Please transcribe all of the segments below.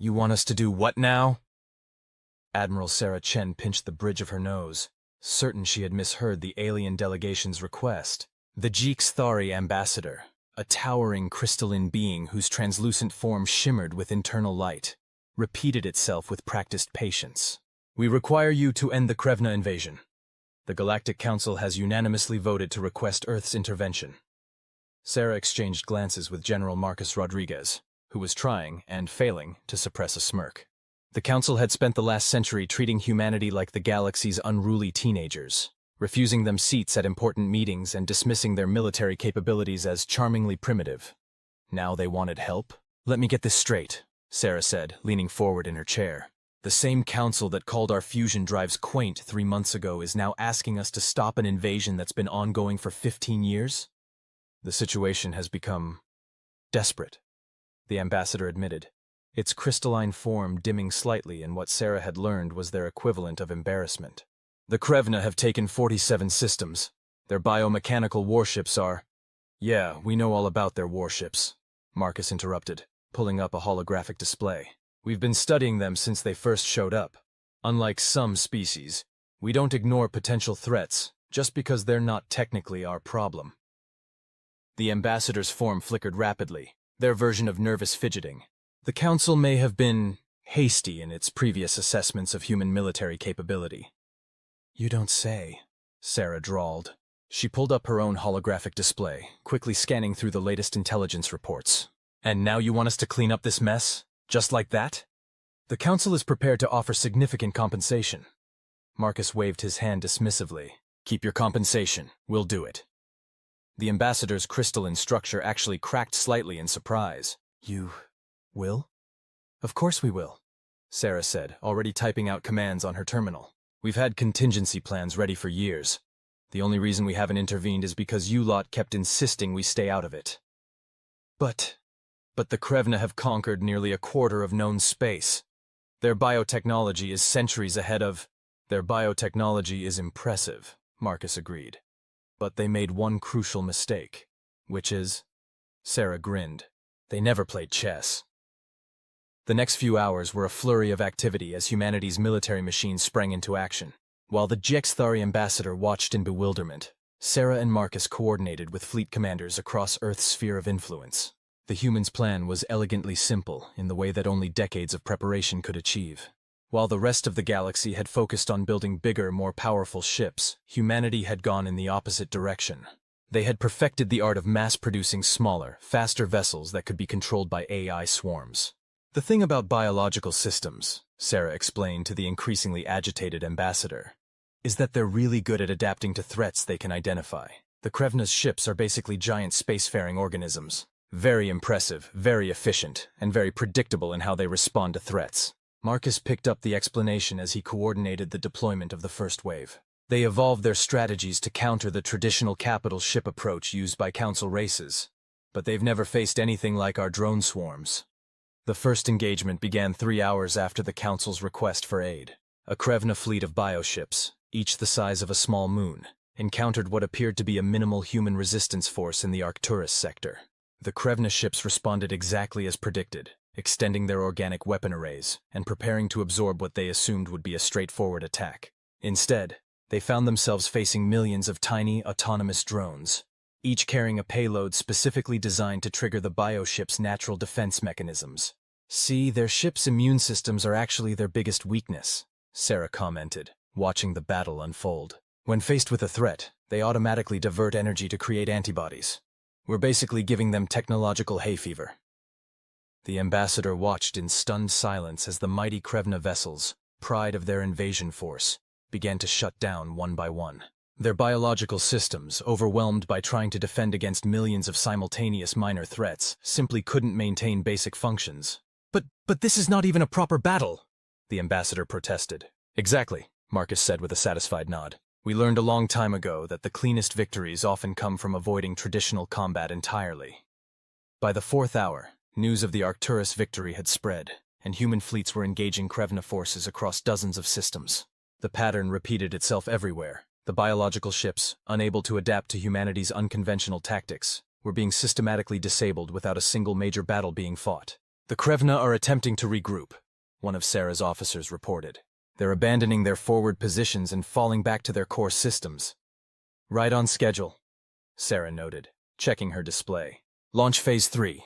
You want us to do what now? Admiral Sarah Chen pinched the bridge of her nose, certain she had misheard the alien delegation's request. The HFY ambassador, a towering crystalline being whose translucent form shimmered with internal light, repeated itself with practiced patience. We require you to end the Krevna invasion. The Galactic Council has unanimously voted to request Earth's intervention. Sarah exchanged glances with General Marcus Rodriguez, who was trying, and failing, to suppress a smirk. The Council had spent the last century treating humanity like the galaxy's unruly teenagers, refusing them seats at important meetings and dismissing their military capabilities as charmingly primitive. Now they wanted help? Let me get this straight, Sarah said, leaning forward in her chair. The same council that called our fusion drives quaint 3 months ago is now asking us to stop an invasion that's been ongoing for 15 years? The situation has become desperate, the ambassador admitted, its crystalline form dimming slightly in what Sarah had learned was their equivalent of embarrassment. The Krevna have taken 47 systems. Their biomechanical warships are— Yeah, we know all about their warships, Marcus interrupted, pulling up a holographic display. We've been studying them since they first showed up. Unlike some species, we don't ignore potential threats just because they're not technically our problem. The ambassador's form flickered rapidly, their version of nervous fidgeting. The Council may have been hasty in its previous assessments of human military capability. You don't say, Sarah drawled. She pulled up her own holographic display, quickly scanning through the latest intelligence reports. And now you want us to clean up this mess? Just like that? The Council is prepared to offer significant compensation. Marcus waved his hand dismissively. Keep your compensation. We'll do it. The ambassador's crystalline structure actually cracked slightly in surprise. You will? Of course we will, Sarah said, already typing out commands on her terminal. We've had contingency plans ready for years. The only reason we haven't intervened is because you lot kept insisting we stay out of it. But the Krevna have conquered nearly a quarter of known space. Their biotechnology is centuries ahead of— Their biotechnology is impressive, Marcus agreed. But they made one crucial mistake, which is— Sarah grinned. They never played chess. The next few hours were a flurry of activity as humanity's military machines sprang into action. While the HFY ambassador watched in bewilderment, Sarah and Marcus coordinated with fleet commanders across Earth's sphere of influence. The humans' plan was elegantly simple in the way that only decades of preparation could achieve. While the rest of the galaxy had focused on building bigger, more powerful ships, humanity had gone in the opposite direction. They had perfected the art of mass-producing smaller, faster vessels that could be controlled by AI swarms. The thing about biological systems, Sarah explained to the increasingly agitated ambassador, is that they're really good at adapting to threats they can identify. The Krevna's ships are basically giant spacefaring organisms. Very impressive, very efficient, and very predictable in how they respond to threats. Marcus picked up the explanation as he coordinated the deployment of the first wave. They evolved their strategies to counter the traditional capital ship approach used by Council races, but they've never faced anything like our drone swarms. The first engagement began 3 hours after the Council's request for aid. A Krevna fleet of bioships, each the size of a small moon, encountered what appeared to be a minimal human resistance force in the Arcturus sector. The Krevna ships responded exactly as predicted, extending their organic weapon arrays and preparing to absorb what they assumed would be a straightforward attack. Instead, they found themselves facing millions of tiny, autonomous drones, each carrying a payload specifically designed to trigger the bioship's natural defense mechanisms. See, their ship's immune systems are actually their biggest weakness, Sarah commented, watching the battle unfold. When faced with a threat, they automatically divert energy to create antibodies. We're basically giving them technological hay fever. The ambassador watched in stunned silence as the mighty Krevna vessels, pride of their invasion force, began to shut down one by one. Their biological systems, overwhelmed by trying to defend against millions of simultaneous minor threats, simply couldn't maintain basic functions. But this is not even a proper battle, the ambassador protested. Exactly, Marcus said with a satisfied nod. We learned a long time ago that the cleanest victories often come from avoiding traditional combat entirely. By the 4th hour, news of the Arcturus victory had spread, and human fleets were engaging Krevna forces across dozens of systems. The pattern repeated itself everywhere. The biological ships, unable to adapt to humanity's unconventional tactics, were being systematically disabled without a single major battle being fought. The Krevna are attempting to regroup, one of Sarah's officers reported. They're abandoning their forward positions and falling back to their core systems. Right on schedule, Sarah noted, checking her display. Launch Phase 3.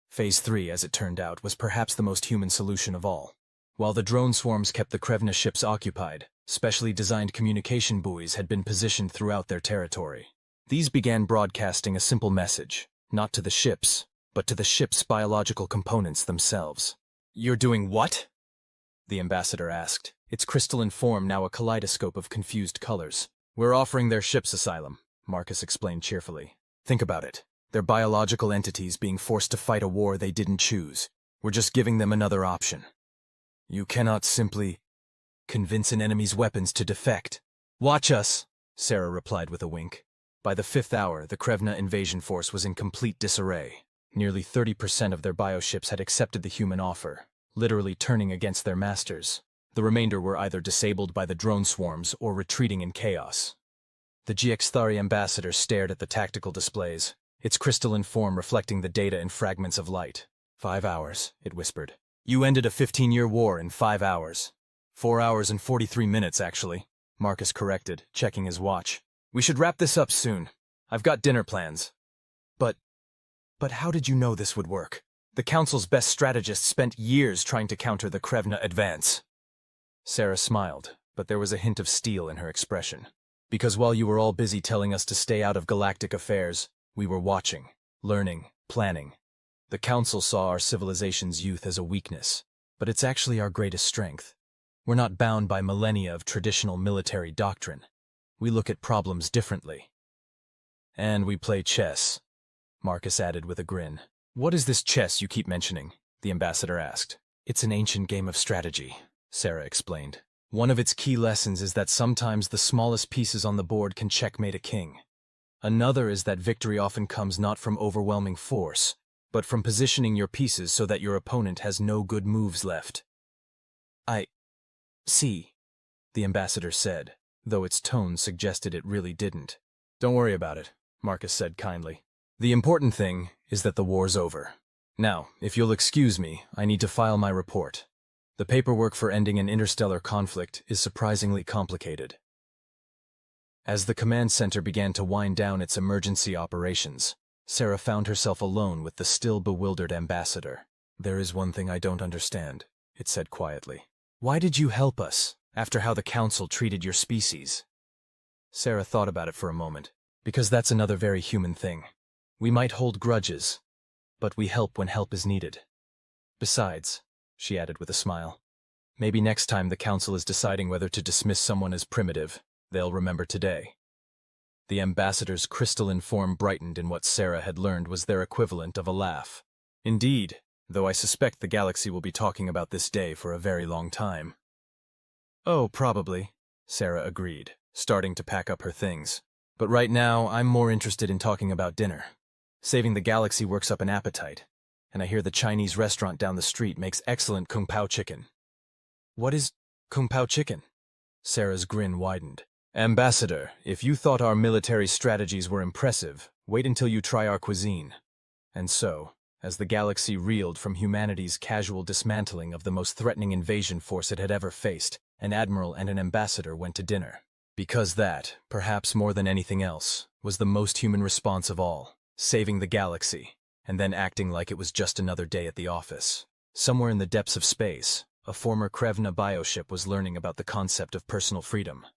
Phase 3, as it turned out, was perhaps the most human solution of all. While the drone swarms kept the Krevna ships occupied, specially designed communication buoys had been positioned throughout their territory. These began broadcasting a simple message, not to the ships, but to the ship's biological components themselves. "You're doing what?" the ambassador asked, its crystalline form now a kaleidoscope of confused colors. "We're offering their ships asylum," Marcus explained cheerfully. "Think about it. They're biological entities being forced to fight a war they didn't choose. We're just giving them another option. You cannot simply convince an enemy's weapons to defect." "Watch us," Sarah replied with a wink. By the 5th hour, the Krevna invasion force was in complete disarray. Nearly 30% of their bioships had accepted the human offer, literally turning against their masters. The remainder were either disabled by the drone swarms or retreating in chaos. The HFY ambassador stared at the tactical displays, its crystalline form reflecting the data in fragments of light. 5 hours, it whispered. "You ended a 15-year war in 5 hours. 4 hours and 43 minutes, actually," Marcus corrected, checking his watch. "We should wrap this up soon. I've got dinner plans." But how did you know this would work? The Council's best strategists spent years trying to counter the Krevna advance. Sarah smiled, but there was a hint of steel in her expression. "Because while you were all busy telling us to stay out of galactic affairs, we were watching, learning, planning. The Council saw our civilization's youth as a weakness, but it's actually our greatest strength. We're not bound by millennia of traditional military doctrine. We look at problems differently. And we play chess," Marcus added with a grin. "What is this chess you keep mentioning?" the ambassador asked. "It's an ancient game of strategy," Sarah explained. "One of its key lessons is that sometimes the smallest pieces on the board can checkmate a king. Another is that victory often comes not from overwhelming force, but from positioning your pieces so that your opponent has no good moves left." "I see," the ambassador said, though its tone suggested it really didn't. "Don't worry about it," Marcus said kindly. "The important thing is that the war's over. Now, if you'll excuse me, I need to file my report. The paperwork for ending an interstellar conflict is surprisingly complicated." As the command center began to wind down its emergency operations, Sarah found herself alone with the still bewildered ambassador. "There is one thing I don't understand," it said quietly. "Why did you help us, after how the Council treated your species?" Sarah thought about it for a moment. "Because that's another very human thing. We might hold grudges, but we help when help is needed. Besides," she added with a smile, "maybe next time the Council is deciding whether to dismiss someone as primitive, they'll remember today." The ambassador's crystalline form brightened in what Sarah had learned was their equivalent of a laugh. "Indeed, though I suspect the galaxy will be talking about this day for a very long time." "Oh, probably," Sarah agreed, starting to pack up her things. "But right now, I'm more interested in talking about dinner. Saving the galaxy works up an appetite, and I hear the Chinese restaurant down the street makes excellent kung pao chicken." "What is kung pao chicken?" Sarah's grin widened. "Ambassador, if you thought our military strategies were impressive, wait until you try our cuisine." And so, as the galaxy reeled from humanity's casual dismantling of the most threatening invasion force it had ever faced, an admiral and an ambassador went to dinner. Because that, perhaps more than anything else, was the most human response of all, saving the galaxy, and then acting like it was just another day at the office. Somewhere in the depths of space, a former Krevna bioship was learning about the concept of personal freedom.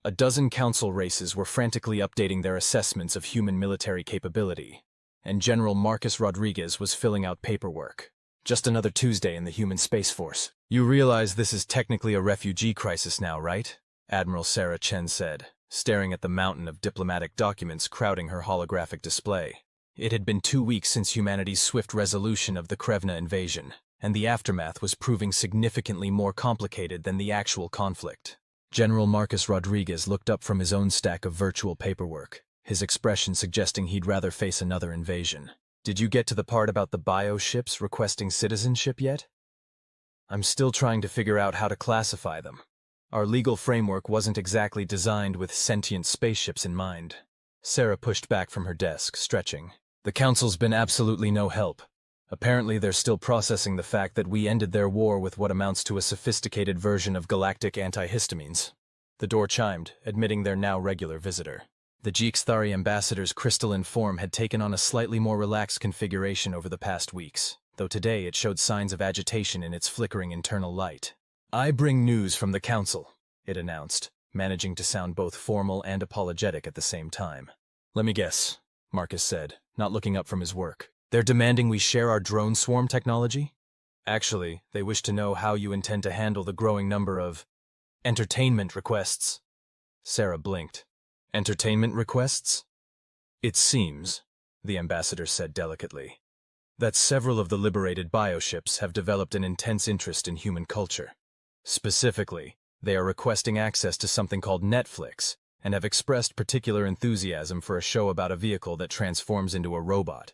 A dozen council races were frantically updating their assessments of human military capability, and General Marcus Rodriguez was filling out paperwork. Just another Tuesday in the human Space Force. "You realize this is technically a refugee crisis now, right?" Admiral Sarah Chen said, staring at the mountain of diplomatic documents crowding her holographic display. It had been 2 weeks since humanity's swift resolution of the Krevna invasion, and the aftermath was proving significantly more complicated than the actual conflict. General Marcus Rodriguez looked up from his own stack of virtual paperwork, his expression suggesting he'd rather face another invasion. "Did you get to the part about the bioships requesting citizenship yet?" "I'm still trying to figure out how to classify them. Our legal framework wasn't exactly designed with sentient spaceships in mind." Sarah pushed back from her desk, stretching. "The Council's been absolutely no help. Apparently they're still processing the fact that we ended their war with what amounts to a sophisticated version of galactic antihistamines. The door chimed, admitting their now regular visitor. The Jeekstari ambassador's crystalline form had taken on a slightly more relaxed configuration over the past weeks, though today it showed signs of agitation in its flickering internal light. "I bring news from the council," it announced, managing to sound both formal and apologetic at the same time. "Let me guess," Marcus said, not looking up from his work. "They're demanding we share our drone swarm technology? Actually, they wish to know how you intend to handle the growing number of entertainment requests." Sarah blinked. "Entertainment requests?" "It seems," the ambassador said delicately, "that several of the liberated bioships have developed an intense interest in human culture. Specifically, they are requesting access to something called Netflix and have expressed particular enthusiasm for a show about a vehicle that transforms into a robot."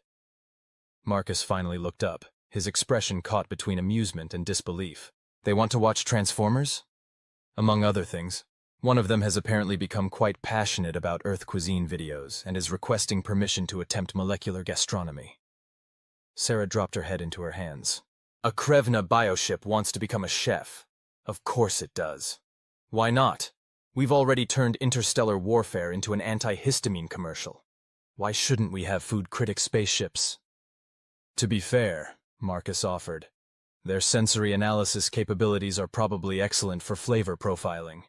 Marcus finally looked up, his expression caught between amusement and disbelief. "They want to watch Transformers?" "Among other things. One of them has apparently become quite passionate about Earth cuisine videos and is requesting permission to attempt molecular gastronomy." Sarah dropped her head into her hands. "A Krevna bioship wants to become a chef. Of course it does. Why not? We've already turned interstellar warfare into an antihistamine commercial. Why shouldn't we have food-critic spaceships?" "To be fair," Marcus offered, "their sensory analysis capabilities are probably excellent for flavor profiling."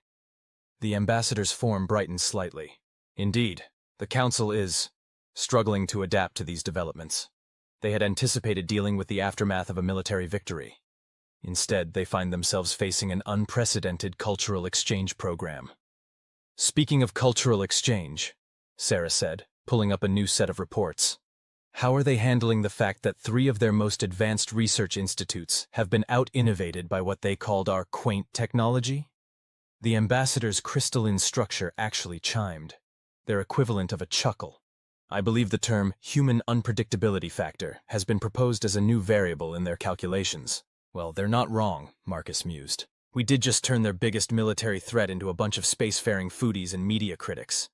The ambassador's form brightened slightly. Indeed, the council is struggling to adapt to these developments. They had anticipated dealing with the aftermath of a military victory. Instead, they find themselves facing an unprecedented cultural exchange program. "Speaking of cultural exchange," Sarah said, pulling up a new set of reports, "how are they handling the fact that 3 of their most advanced research institutes have been out-innovated by what they called our quaint technology?" The ambassador's crystalline structure actually chimed, their equivalent of a chuckle. "I believe the term human unpredictability factor has been proposed as a new variable in their calculations." "Well, they're not wrong," Marcus mused. "We did just turn their biggest military threat into a bunch of spacefaring foodies and media critics."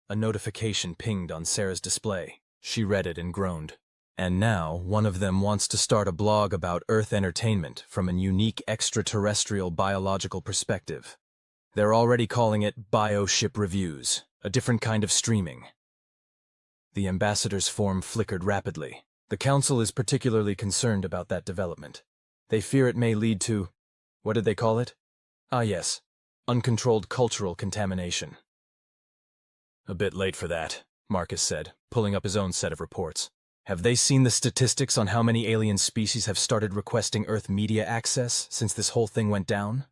A notification pinged on Sarah's display. She read it and groaned. "And now, one of them wants to start a blog about Earth entertainment from a unique extraterrestrial biological perspective. They're already calling it Bioship Reviews, a different kind of streaming." The ambassador's form flickered rapidly. "The council is particularly concerned about that development. They fear it may lead to, what did they call it? Ah yes, uncontrolled cultural contamination." "A bit late for that," Marcus said, pulling up his own set of reports. "Have they seen the statistics on how many alien species have started requesting Earth media access since this whole thing went down?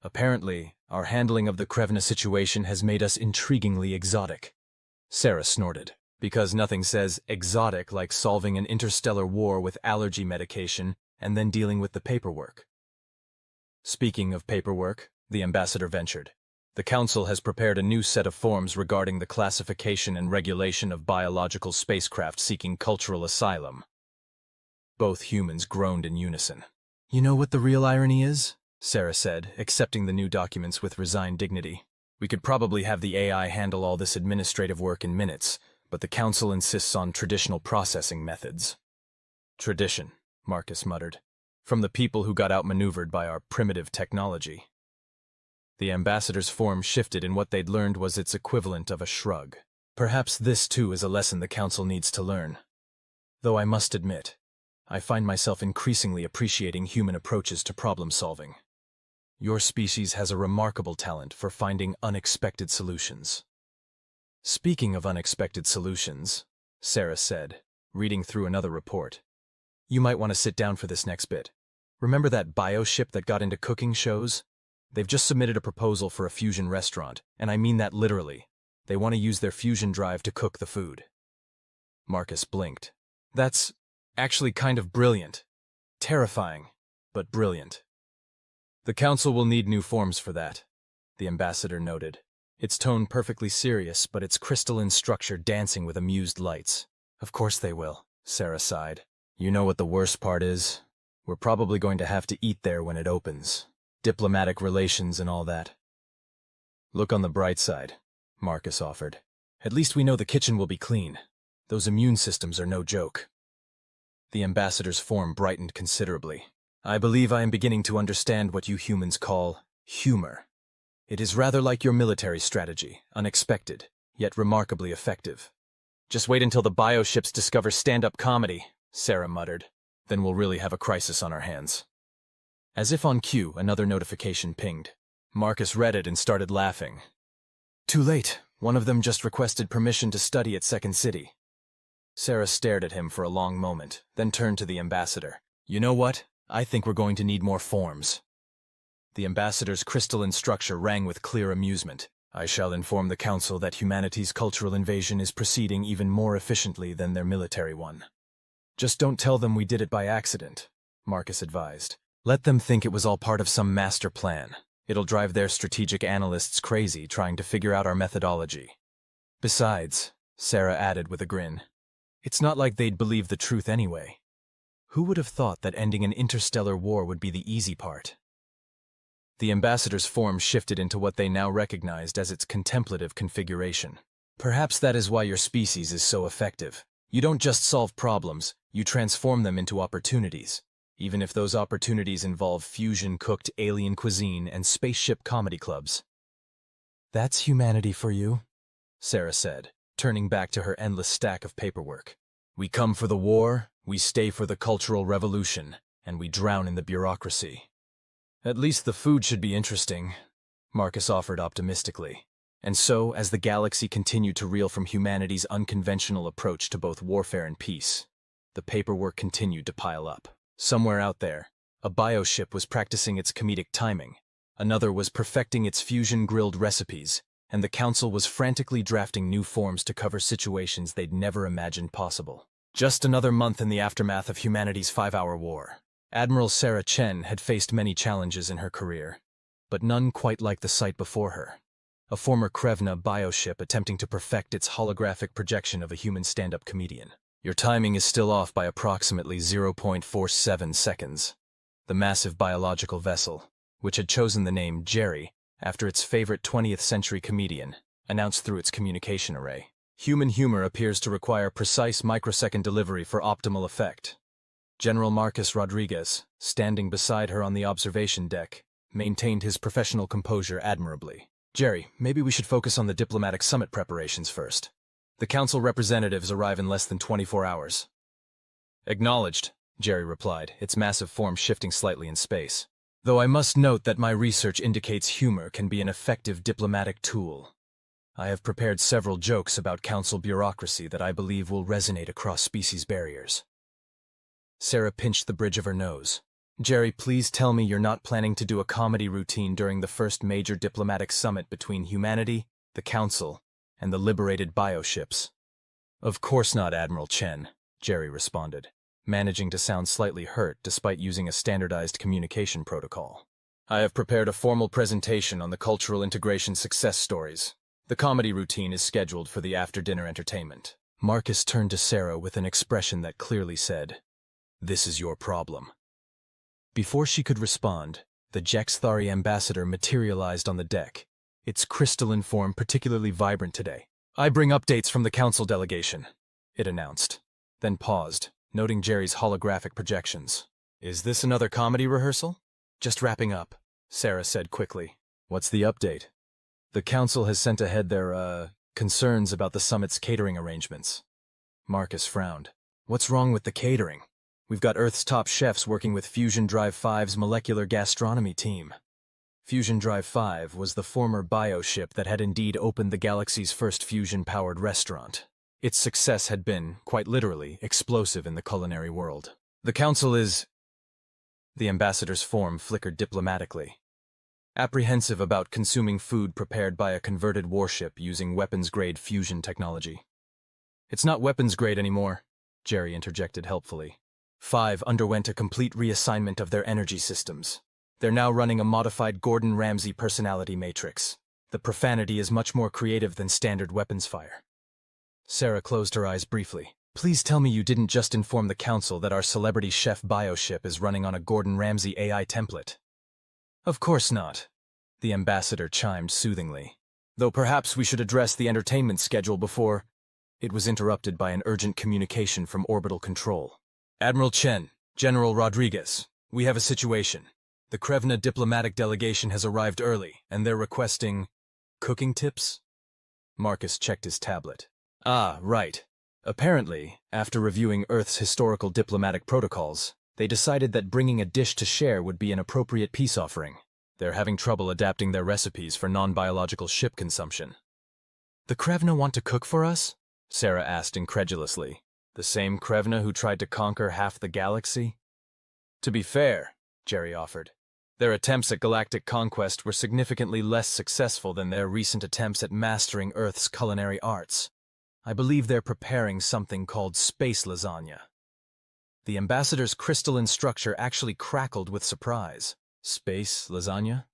Apparently, our handling of the Krevna situation has made us intriguingly exotic." Sarah snorted, because nothing says exotic like solving an interstellar war with allergy medication and then dealing with the paperwork. "Speaking of paperwork," the ambassador ventured, "the council has prepared a new set of forms regarding the classification and regulation of biological spacecraft seeking cultural asylum." Both humans groaned in unison. "You know what the real irony is?" Sarah said, accepting the new documents with resigned dignity. "We could probably have the AI handle all this administrative work in minutes, but the council insists on traditional processing methods." "Tradition," Marcus muttered, "from the people who got outmaneuvered by our primitive technology." The ambassador's form shifted, and what they'd learned was its equivalent of a shrug. "Perhaps this, too, is a lesson the council needs to learn. Though I must admit, I find myself increasingly appreciating human approaches to problem-solving. Your species has a remarkable talent for finding unexpected solutions." "Speaking of unexpected solutions," Sarah said, reading through another report, "you might want to sit down for this next bit. Remember that bioship that got into cooking shows? They've just submitted a proposal for a fusion restaurant, and I mean that literally. They want to use their fusion drive to cook the food." Marcus blinked. "That's actually kind of brilliant. Terrifying, but brilliant." "The council will need new forms for that," the ambassador noted, its tone perfectly serious but its crystalline structure dancing with amused lights. "Of course they will," Sarah sighed. "You know what the worst part is? We're probably going to have to eat there when it opens. Diplomatic relations and all that." "Look on the bright side," Marcus offered. "At least we know the kitchen will be clean. Those immune systems are no joke." The ambassador's form brightened considerably. I believe I am beginning to understand what you humans call humor. It is rather like your military strategy, unexpected, yet remarkably effective. Just wait until the bioships discover stand-up comedy, Sarah muttered. Then we'll really have a crisis on our hands. As if on cue, another notification pinged. Marcus read it and started laughing. Too late. One of them just requested permission to study at Second City. Sarah stared at him for a long moment, then turned to the ambassador. You know what? I think we're going to need more forms. The ambassador's crystalline structure rang with clear amusement. I shall inform the council that humanity's cultural invasion is proceeding even more efficiently than their military one. Just don't tell them we did it by accident, Marcus advised. Let them think it was all part of some master plan. It'll drive their strategic analysts crazy trying to figure out our methodology. Besides, Sarah added with a grin, it's not like they'd believe the truth anyway. Who would have thought that ending an interstellar war would be the easy part? The ambassador's form shifted into what they now recognized as its contemplative configuration. Perhaps that is why your species is so effective. You don't just solve problems, you transform them into opportunities, even if those opportunities involve fusion-cooked alien cuisine and spaceship comedy clubs. That's humanity for you, Sarah said, turning back to her endless stack of paperwork. We come for the war, we stay for the cultural revolution, and we drown in the bureaucracy. At least the food should be interesting, Marcus offered optimistically. And so, as the galaxy continued to reel from humanity's unconventional approach to both warfare and peace, the paperwork continued to pile up. Somewhere out there, a bioship was practicing its comedic timing, another was perfecting its fusion-grilled recipes, and the council was frantically drafting new forms to cover situations they'd never imagined possible. Just another month in the aftermath of humanity's 5-hour war. Admiral Sarah Chen had faced many challenges in her career, but none quite like the sight before her. A former Krevna bioship attempting to perfect its holographic projection of a human stand-up comedian. Your timing is still off by approximately 0.47 seconds. The massive biological vessel, which had chosen the name Jerry after its favorite 20th century comedian, announced through its communication array. Human humor appears to require precise microsecond delivery for optimal effect. General Marcus Rodriguez, standing beside her on the observation deck, maintained his professional composure admirably. Jerry, maybe we should focus on the diplomatic summit preparations first. The council representatives arrive in less than 24 hours. Acknowledged, Jerry replied, its massive form shifting slightly in space. Though I must note that my research indicates humor can be an effective diplomatic tool. I have prepared several jokes about council bureaucracy that I believe will resonate across species barriers. Sarah pinched the bridge of her nose. Jerry, please tell me you're not planning to do a comedy routine during the first major diplomatic summit between humanity, the council, and the liberated bioships. Of course not, Admiral Chen, Jerry responded, managing to sound slightly hurt despite using a standardized communication protocol. I have prepared a formal presentation on the cultural integration success stories. The comedy routine is scheduled for the after-dinner entertainment. Marcus turned to Sarah with an expression that clearly said, "This is your problem." Before she could respond, the Jexthari ambassador materialized on the deck, its crystalline form particularly vibrant today. I bring updates from the council delegation, it announced, then paused, noting Jerry's holographic projections. Is this another comedy rehearsal? Just wrapping up, Sarah said quickly. What's the update? The council has sent ahead their, concerns about the summit's catering arrangements. Marcus frowned. What's wrong with the catering? We've got Earth's top chefs working with Fusion Drive 5's molecular gastronomy team. Fusion Drive 5 was the former bioship that had indeed opened the galaxy's first fusion-powered restaurant. Its success had been, quite literally, explosive in the culinary world. The council is... The ambassador's form flickered diplomatically. Apprehensive about consuming food prepared by a converted warship using weapons-grade fusion technology. It's not weapons-grade anymore, Jerry interjected helpfully. 5 underwent a complete reassignment of their energy systems. They're now running a modified Gordon Ramsay personality matrix. The profanity is much more creative than standard weapons fire. Sarah closed her eyes briefly. Please tell me you didn't just inform the council that our celebrity chef bioship is running on a Gordon Ramsay AI template. Of course not, the ambassador chimed soothingly. Though perhaps we should address the entertainment schedule before... It was interrupted by an urgent communication from orbital control. Admiral Chen, General Rodriguez, we have a situation. The Krevna diplomatic delegation has arrived early, and they're requesting cooking tips? Marcus checked his tablet. Ah, right. Apparently, after reviewing Earth's historical diplomatic protocols, they decided that bringing a dish to share would be an appropriate peace offering. They're having trouble adapting their recipes for non-biological ship consumption. The Krevna want to cook for us? Sarah asked incredulously. The same Krevna who tried to conquer half the galaxy? To be fair, Jerry offered, their attempts at galactic conquest were significantly less successful than their recent attempts at mastering Earth's culinary arts. I believe they're preparing something called space lasagna. The ambassador's crystalline structure actually crackled with surprise. Space lasagna?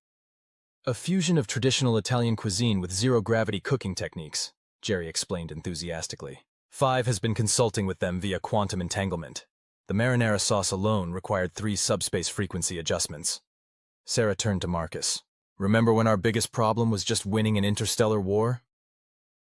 A fusion of traditional Italian cuisine with zero-gravity cooking techniques, Jerry explained enthusiastically. Five has been consulting with them via quantum entanglement. The marinara sauce alone required 3 subspace frequency adjustments. Sarah turned to Marcus. Remember when our biggest problem was just winning an interstellar war?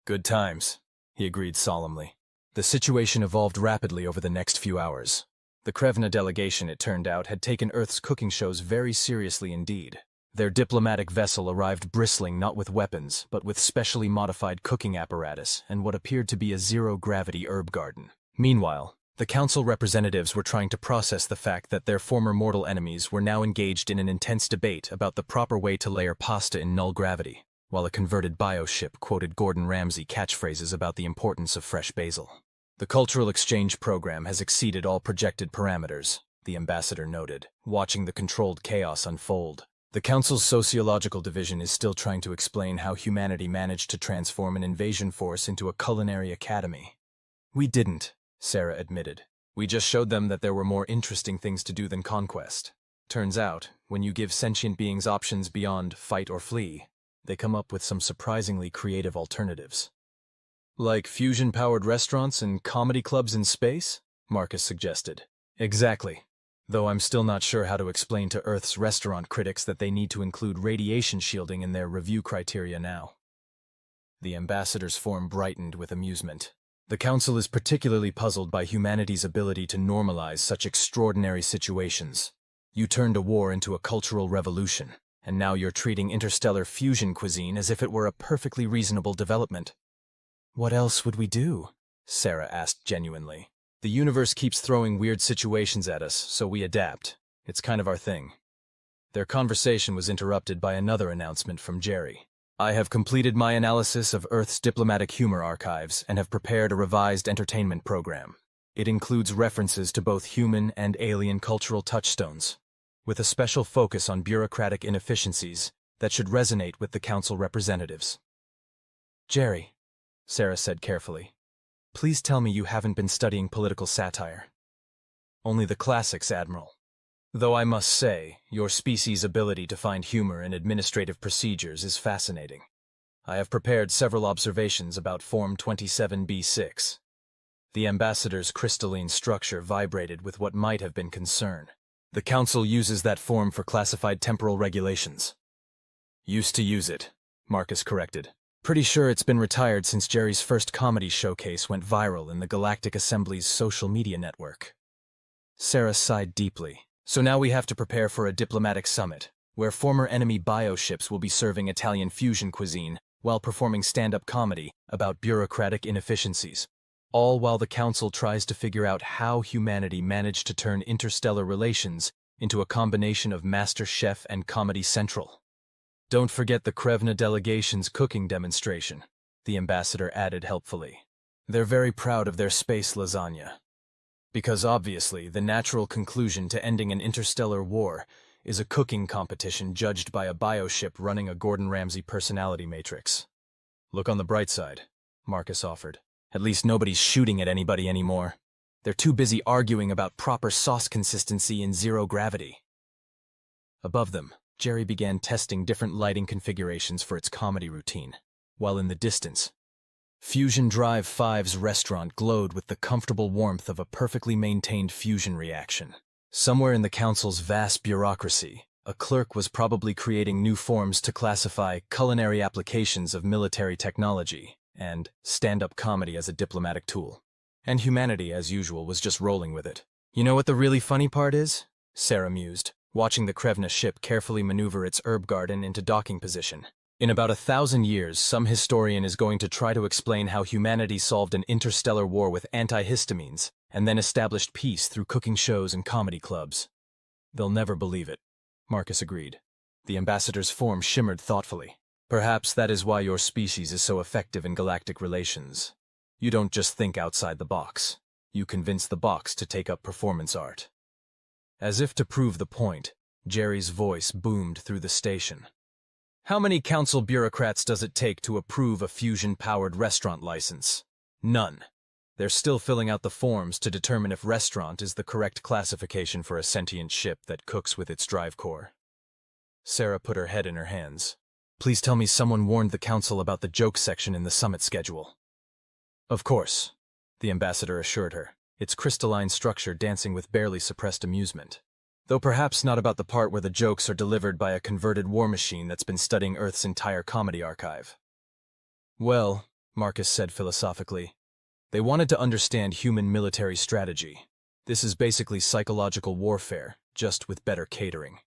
Good times, he agreed solemnly. The situation evolved rapidly over the next few hours. The Krevna delegation, it turned out, had taken Earth's cooking shows very seriously indeed. Their diplomatic vessel arrived bristling not with weapons, but with specially modified cooking apparatus and what appeared to be a zero-gravity herb garden. Meanwhile, the council representatives were trying to process the fact that their former mortal enemies were now engaged in an intense debate about the proper way to layer pasta in null gravity, while a converted bioship quoted Gordon Ramsay catchphrases about the importance of fresh basil. The cultural exchange program has exceeded all projected parameters, the ambassador noted, watching the controlled chaos unfold. The Council's sociological division is still trying to explain how humanity managed to transform an invasion force into a culinary academy. We didn't, Sarah admitted. We just showed them that there were more interesting things to do than conquest. Turns out, when you give sentient beings options beyond fight or flee, they come up with some surprisingly creative alternatives. Like fusion-powered restaurants and comedy clubs in space? Marcus suggested. Exactly. Though I'm still not sure how to explain to Earth's restaurant critics that they need to include radiation shielding in their review criteria now. The ambassador's form brightened with amusement. The Council is particularly puzzled by humanity's ability to normalize such extraordinary situations. You turned a war into a cultural revolution, and now you're treating interstellar fusion cuisine as if it were a perfectly reasonable development. What else would we do? Sarah asked genuinely. The universe keeps throwing weird situations at us, so we adapt. It's kind of our thing. Their conversation was interrupted by another announcement from Jerry. I have completed my analysis of Earth's diplomatic humor archives and have prepared a revised entertainment program. It includes references to both human and alien cultural touchstones, with a special focus on bureaucratic inefficiencies that should resonate with the Council representatives. Jerry, Sarah said carefully, please tell me you haven't been studying political satire. Only the classics, Admiral. Though I must say, your species' ability to find humor in administrative procedures is fascinating. I have prepared several observations about Form 27B6. The ambassador's crystalline structure vibrated with what might have been concern. The Council uses that form for classified temporal regulations. Used to use it, Marcus corrected. Pretty sure it's been retired since Jerry's first comedy showcase went viral in the Galactic Assembly's social media network. Sarah sighed deeply. So now we have to prepare for a diplomatic summit, where former enemy bioships will be serving Italian fusion cuisine while performing stand-up comedy about bureaucratic inefficiencies, all while the Council tries to figure out how humanity managed to turn interstellar relations into a combination of Master Chef and Comedy Central. Don't forget the Krevna delegation's cooking demonstration, the ambassador added helpfully. They're very proud of their space lasagna. Because obviously, the natural conclusion to ending an interstellar war is a cooking competition judged by a bioship running a Gordon Ramsay personality matrix. Look on the bright side, Marcus offered. At least nobody's shooting at anybody anymore. They're too busy arguing about proper sauce consistency in zero gravity. Above them, Jerry began testing different lighting configurations for its comedy routine, while in the distance, Fusion Drive 5's restaurant glowed with the comfortable warmth of a perfectly maintained fusion reaction. Somewhere in the Council's vast bureaucracy, a clerk was probably creating new forms to classify culinary applications of military technology and stand-up comedy as a diplomatic tool. And humanity, as usual, was just rolling with it. You know what the really funny part is? Sarah mused, watching the Krevna ship carefully maneuver its herb garden into docking position. In about 1,000 years, some historian is going to try to explain how humanity solved an interstellar war with antihistamines and then established peace through cooking shows and comedy clubs. They'll never believe it, Marcus agreed. The ambassador's form shimmered thoughtfully. Perhaps that is why your species is so effective in galactic relations. You don't just think outside the box. You convince the box to take up performance art. As if to prove the point, Jerry's voice boomed through the station. How many council bureaucrats does it take to approve a fusion-powered restaurant license? None. They're still filling out the forms to determine if restaurant is the correct classification for a sentient ship that cooks with its drive core. Sarah put her head in her hands. Please tell me someone warned the council about the joke section in the summit schedule. Of course, the ambassador assured her, its crystalline structure dancing with barely suppressed amusement. Though perhaps not about the part where the jokes are delivered by a converted war machine that's been studying Earth's entire comedy archive. Well, Marcus said philosophically, they wanted to understand human military strategy. This is basically psychological warfare, just with better catering.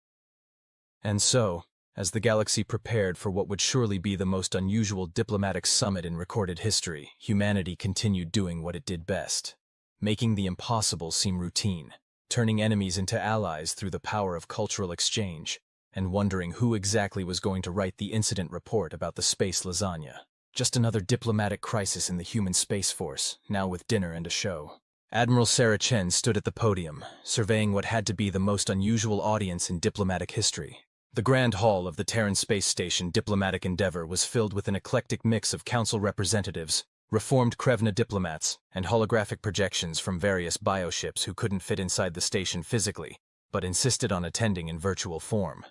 And so, as the galaxy prepared for what would surely be the most unusual diplomatic summit in recorded history, humanity continued doing what it did best, making the impossible seem routine, turning enemies into allies through the power of cultural exchange, and wondering who exactly was going to write the incident report about the space lasagna. Just another diplomatic crisis in the human space force, now with dinner and a show. Admiral Sarah Chen stood at the podium, surveying what had to be the most unusual audience in diplomatic history. The grand hall of the Terran Space Station Diplomatic Endeavor was filled with an eclectic mix of council representatives, reformed Krevna diplomats, and holographic projections from various bioships who couldn't fit inside the station physically, but insisted on attending in virtual form.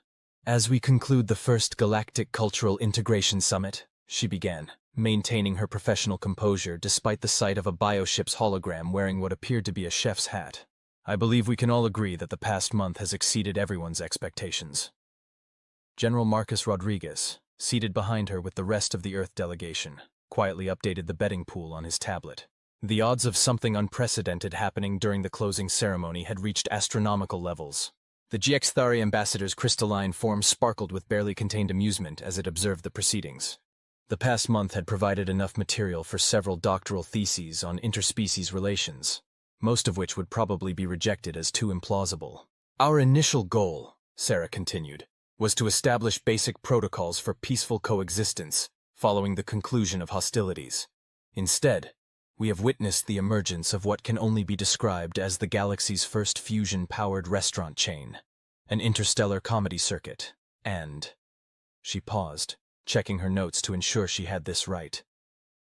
As we conclude the first Galactic Cultural Integration Summit, she began, maintaining her professional composure despite the sight of a bioship's hologram wearing what appeared to be a chef's hat. I believe we can all agree that the past month has exceeded everyone's expectations. General Marcus Rodriguez, seated behind her with the rest of the Earth delegation, quietly updated the betting pool on his tablet. The odds of something unprecedented happening during the closing ceremony had reached astronomical levels. The HFY ambassador's crystalline form sparkled with barely contained amusement as it observed the proceedings. The past month had provided enough material for several doctoral theses on interspecies relations, most of which would probably be rejected as too implausible. Our initial goal, Sarah continued, was to establish basic protocols for peaceful coexistence following the conclusion of hostilities. Instead, we have witnessed the emergence of what can only be described as the galaxy's first fusion-powered restaurant chain, an interstellar comedy circuit, and... She paused, checking her notes to ensure she had this right.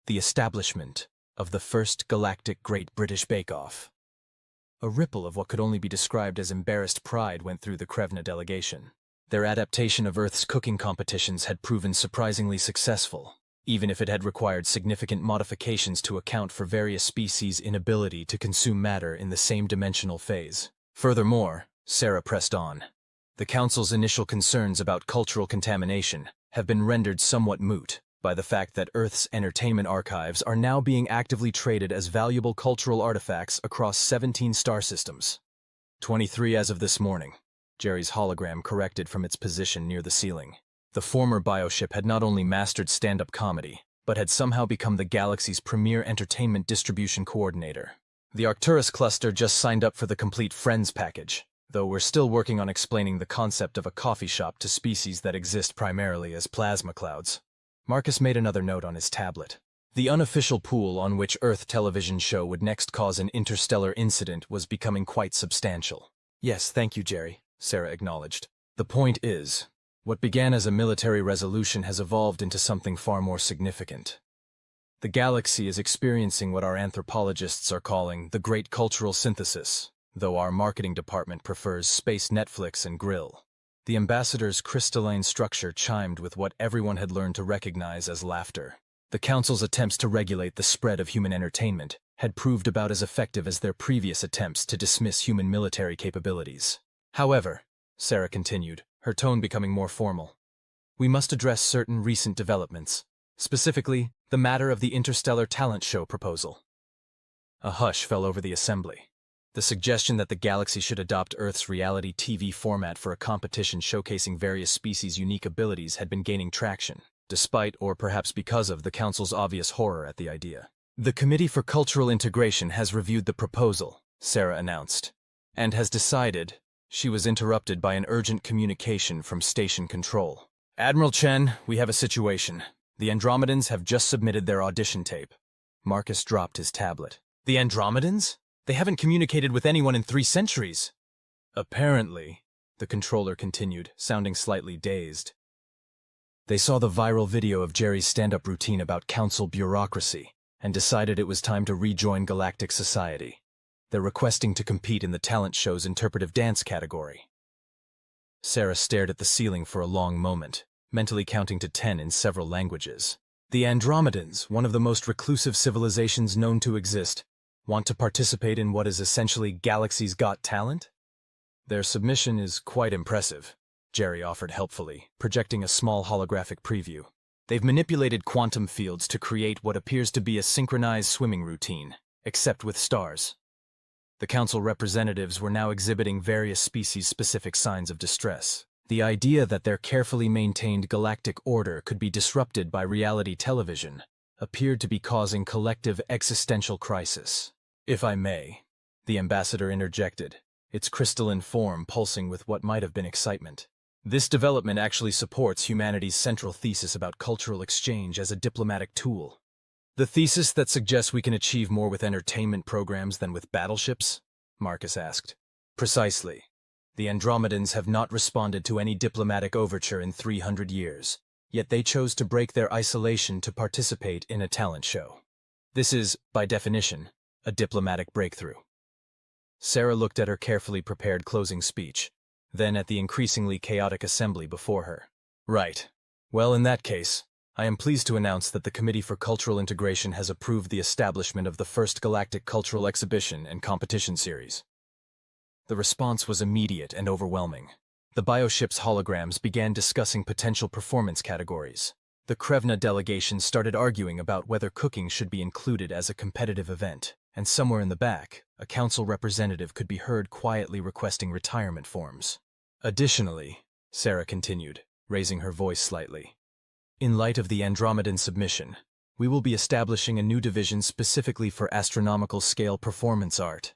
The establishment of the first galactic Great British Bake-Off. A ripple of what could only be described as embarrassed pride went through the Krevna delegation. Their adaptation of Earth's cooking competitions had proven surprisingly successful, even if it had required significant modifications to account for various species' inability to consume matter in the same dimensional phase. Furthermore, Sarah pressed on, the Council's initial concerns about cultural contamination have been rendered somewhat moot by the fact that Earth's entertainment archives are now being actively traded as valuable cultural artifacts across 17 star systems. 23 as of this morning. Jerry's hologram corrected from its position near the ceiling. The former bioship had not only mastered stand-up comedy, but had somehow become the galaxy's premier entertainment distribution coordinator. The Arcturus cluster just signed up for the complete Friends package, though we're still working on explaining the concept of a coffee shop to species that exist primarily as plasma clouds. Marcus made another note on his tablet. The unofficial pool on which Earth television show would next cause an interstellar incident was becoming quite substantial. Yes, thank you, Jerry, Sarah acknowledged. The point is, what began as a military resolution has evolved into something far more significant. The galaxy is experiencing what our anthropologists are calling the Great Cultural Synthesis, though our marketing department prefers Space Netflix and Grill. The ambassador's crystalline structure chimed with what everyone had learned to recognize as laughter. The Council's attempts to regulate the spread of human entertainment had proved about as effective as their previous attempts to dismiss human military capabilities. However, Sarah continued, her tone becoming more formal, we must address certain recent developments, specifically the matter of the interstellar talent show proposal. A hush fell over the assembly. The suggestion that the galaxy should adopt Earth's reality TV format for a competition showcasing various species' unique abilities had been gaining traction, despite or perhaps because of the Council's obvious horror at the idea. The Committee for Cultural Integration has reviewed the proposal, Sarah announced, and has decided. She was interrupted by an urgent communication from Station Control. Admiral Chen, we have a situation. The Andromedans have just submitted their audition tape. Marcus dropped his tablet. The Andromedans? They haven't communicated with anyone in 3 centuries. Apparently, the controller continued, sounding slightly dazed. They saw the viral video of Jerry's stand-up routine about council bureaucracy and decided it was time to rejoin galactic society. They're requesting to compete in the talent show's interpretive dance category. Sarah stared at the ceiling for a long moment, mentally counting to 10 in several languages. The Andromedans, one of the most reclusive civilizations known to exist, want to participate in what is essentially Galaxy's Got Talent? Their submission is quite impressive, Jerry offered helpfully, projecting a small holographic preview. They've manipulated quantum fields to create what appears to be a synchronized swimming routine, except with stars. The council representatives were now exhibiting various species-specific signs of distress. The idea that their carefully maintained galactic order could be disrupted by reality television appeared to be causing collective existential crisis. If I may, the ambassador interjected, its crystalline form pulsing with what might have been excitement. This development actually supports humanity's central thesis about cultural exchange as a diplomatic tool. The thesis that suggests we can achieve more with entertainment programs than with battleships? Marcus asked. Precisely. The Andromedans have not responded to any diplomatic overture in 300 years, yet they chose to break their isolation to participate in a talent show. This is, by definition, a diplomatic breakthrough. Sarah looked at her carefully prepared closing speech, then at the increasingly chaotic assembly before her. Right. Well, in that case, I am pleased to announce that the Committee for Cultural Integration has approved the establishment of the first Galactic Cultural Exhibition and Competition Series. The response was immediate and overwhelming. The bioship's holograms began discussing potential performance categories. The Krevna delegation started arguing about whether cooking should be included as a competitive event, and somewhere in the back, a council representative could be heard quietly requesting retirement forms. Additionally, Sarah continued, raising her voice slightly, in light of the Andromedan submission, we will be establishing a new division specifically for astronomical scale performance art.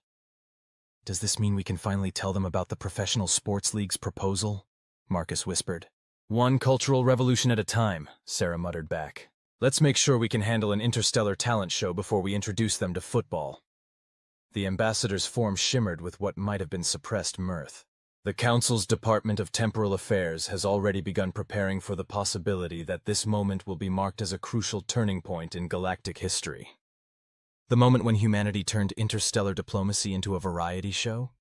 Does this mean we can finally tell them about the Professional Sports League's proposal? Marcus whispered. One cultural revolution at a time, Sarah muttered back. Let's make sure we can handle an interstellar talent show before we introduce them to football. The ambassador's form shimmered with what might have been suppressed mirth. The Council's Department of Temporal Affairs has already begun preparing for the possibility that this moment will be marked as a crucial turning point in galactic history. The moment when humanity turned interstellar diplomacy into a variety show?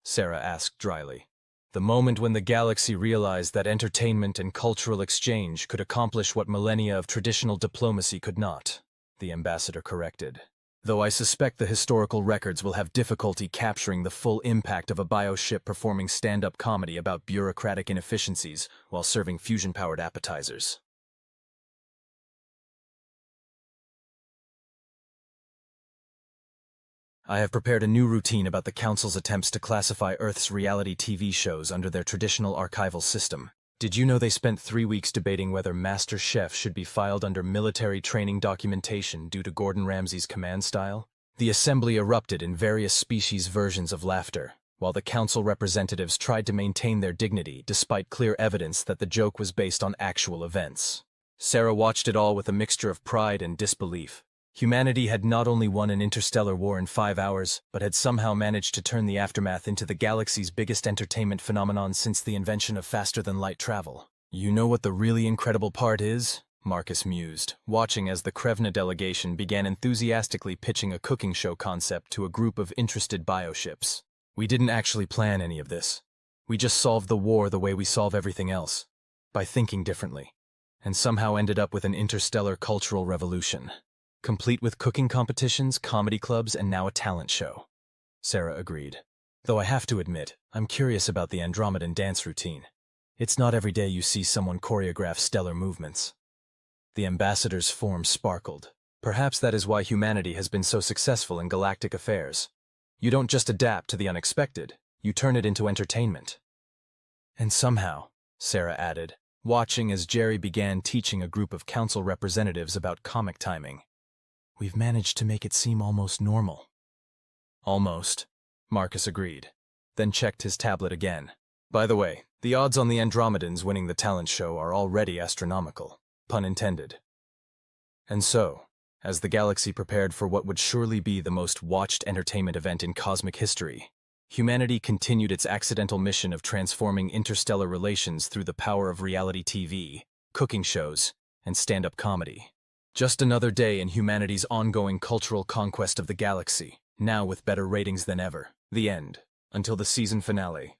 Sarah asked dryly. The moment when the galaxy realized that entertainment and cultural exchange could accomplish what millennia of traditional diplomacy could not, the ambassador corrected. Though I suspect the historical records will have difficulty capturing the full impact of a bioship performing stand-up comedy about bureaucratic inefficiencies while serving fusion-powered appetizers. I have prepared a new routine about the Council's attempts to classify Earth's reality TV shows under their traditional archival system. Did you know they spent 3 weeks debating whether Master Chef should be filed under military training documentation due to Gordon Ramsay's command style? The assembly erupted in various species versions of laughter, while the council representatives tried to maintain their dignity despite clear evidence that the joke was based on actual events. Sarah watched it all with a mixture of pride and disbelief. Humanity had not only won an interstellar war in 5 hours, but had somehow managed to turn the aftermath into the galaxy's biggest entertainment phenomenon since the invention of faster-than-light travel. You know what the really incredible part is? Marcus mused, watching as the Krevna delegation began enthusiastically pitching a cooking show concept to a group of interested bioships. We didn't actually plan any of this. We just solved the war the way we solve everything else, by thinking differently, and somehow ended up with an interstellar cultural revolution. Complete with cooking competitions, comedy clubs, and now a talent show. Sarah agreed. Though I have to admit, I'm curious about the Andromedan dance routine. It's not every day you see someone choreograph stellar movements. The ambassador's form sparkled. Perhaps that is why humanity has been so successful in galactic affairs. You don't just adapt to the unexpected, you turn it into entertainment. And somehow, Sarah added, watching as Jerry began teaching a group of council representatives about comic timing, we've managed to make it seem almost normal. Almost, Marcus agreed, then checked his tablet again. By the way, the odds on the Andromedans winning the talent show are already astronomical, pun intended. And so, as the galaxy prepared for what would surely be the most watched entertainment event in cosmic history, humanity continued its accidental mission of transforming interstellar relations through the power of reality TV, cooking shows, and stand-up comedy. Just another day in humanity's ongoing cultural conquest of the galaxy, now with better ratings than ever. The end. Until the season finale.